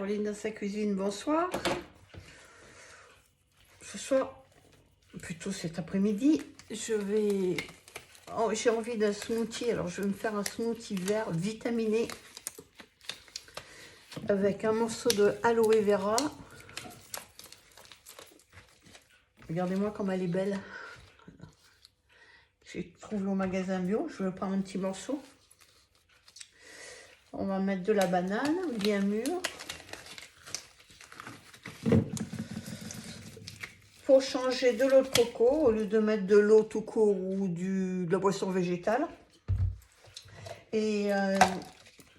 Caroline dans sa cuisine, bonsoir. Ce soir, plutôt cet après-midi, j'ai envie d'un smoothie. Alors je vais me faire un smoothie vert vitaminé avec un morceau de aloe vera. Regardez-moi comme elle est belle. J'ai trouvé au magasin bio, je vais prendre un petit morceau. On va mettre de la banane bien mûre. Pour changer de l'eau de coco, au lieu de mettre de l'eau tout court ou de la boisson végétale. Et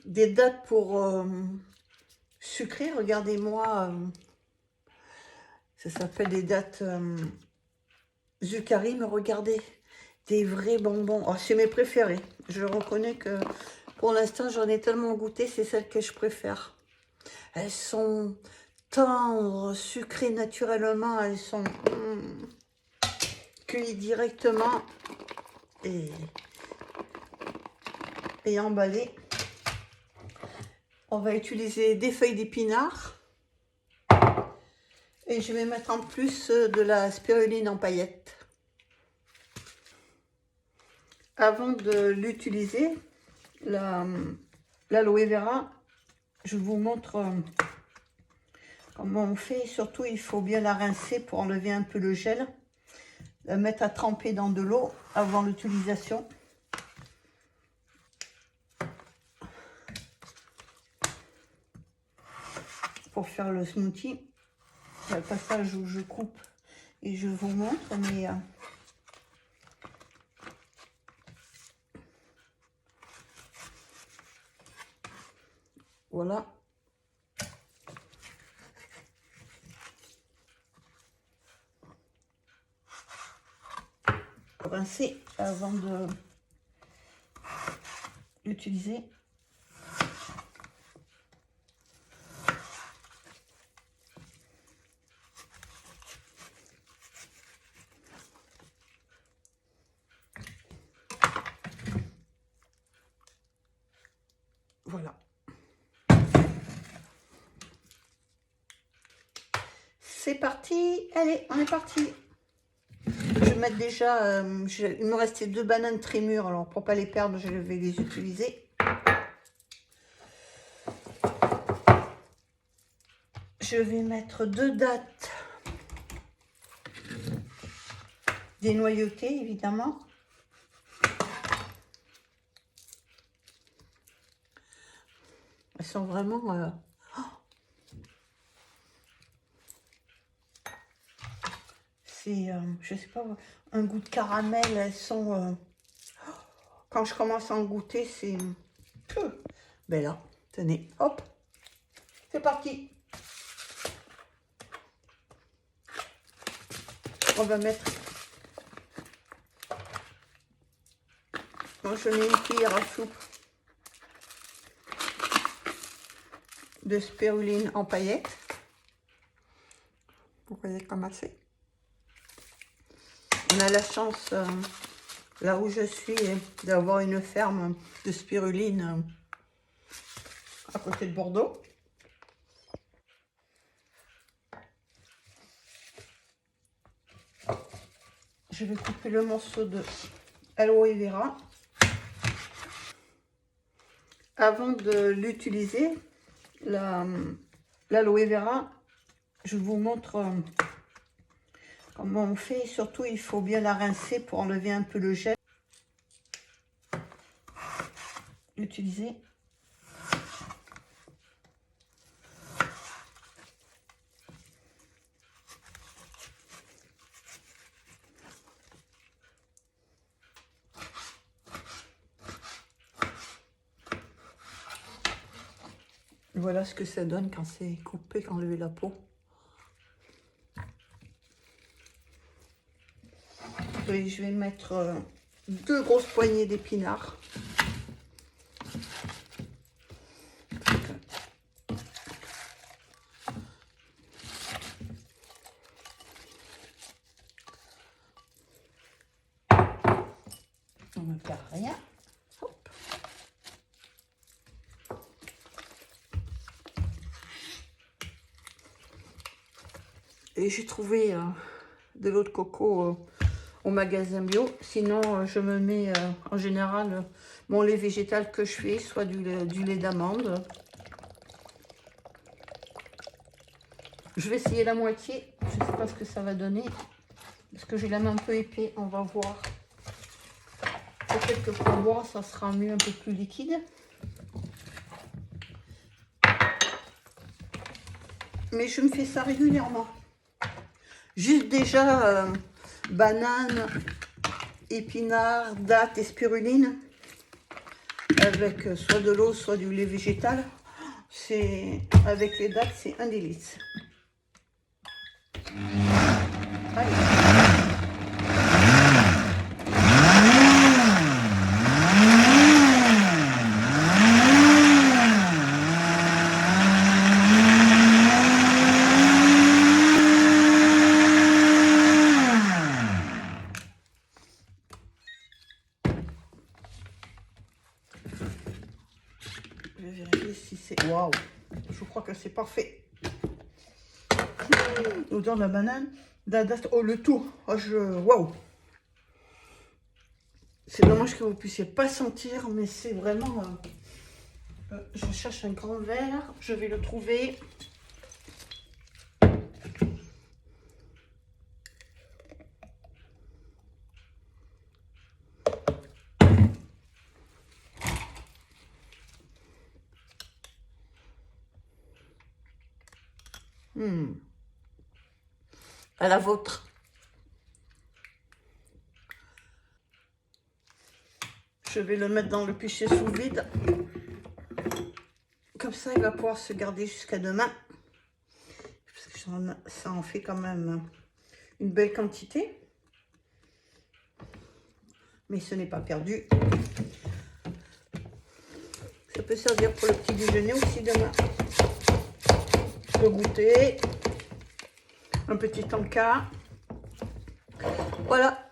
des dattes pour sucrer, regardez-moi, ça s'appelle des dattes Zucchari, mais regardez, des vrais bonbons. Oh, c'est mes préférés. Je reconnais que pour l'instant, j'en ai tellement goûté, c'est celles que je préfère. Elles sont tendres, sucrées naturellement, elles sont cueillies directement et emballées. On va utiliser des feuilles d'épinards et je vais mettre en plus de la spiruline en paillettes. Avant de l'utiliser, l'aloe vera, je vous montre comment on fait. Surtout, il faut bien la rincer pour enlever un peu le gel. La mettre à tremper dans de l'eau avant l'utilisation. Pour faire le smoothie, il y a le passage où je coupe et je vous montre, mais voilà. Rincer avant de l'utiliser. Voilà. C'est parti. Allez, on est parti. Je vais mettre déjà, il me restait 2 bananes très mûres, alors pour pas les perdre, je vais les utiliser. Je vais mettre 2 dattes dénoyautées, évidemment. Elles sont vraiment... c'est, je sais pas, un goût de caramel. Elles sont... quand je commence à en goûter, c'est... Ben là, tenez, hop, c'est parti. On va mettre... Moi, je mets une cuillère à soupe de spiruline en paillettes. Vous voyez comment c'est. On a la chance, là où je suis, d'avoir une ferme de spiruline à côté de Bordeaux. Je vais couper le morceau de aloe vera. Avant de l'utiliser, l'aloe vera, je vous montre comment on fait. Surtout, il faut bien la rincer pour enlever un peu le gel. L'utiliser. Voilà ce que ça donne quand c'est coupé, enlever la peau. Et je vais mettre 2 grosses poignées d'épinards. On ne perd rien. Hop. Et j'ai trouvé de l'eau de coco au magasin bio. Sinon, je me mets en général mon lait végétal que je fais, soit du lait d'amande. Je vais essayer la moitié. Je ne sais pas ce que ça va donner. Parce que j'ai la main un peu épais. On va voir. Peut-être que pour boire, ça sera mieux, un peu plus liquide. Mais je me fais ça régulièrement. Juste déjà, banane, épinards, dattes et spiruline. Avec soit de l'eau, soit du lait végétal. Avec les dattes, c'est un délice. Allez. Je vais vérifier si c'est... Waouh! Je crois que c'est parfait. L'odeur de la banane, oh le tout, oh, waouh! C'est dommage que vous ne puissiez pas sentir, mais c'est vraiment... je cherche un grand verre, je vais le trouver. À la vôtre. Je vais le mettre dans le pichet sous vide. Comme ça, il va pouvoir se garder jusqu'à demain. Parce que ça en fait quand même une belle quantité. Mais ce n'est pas perdu. Ça peut servir pour le petit déjeuner aussi demain. Le goûter. Un petit encas. Voilà.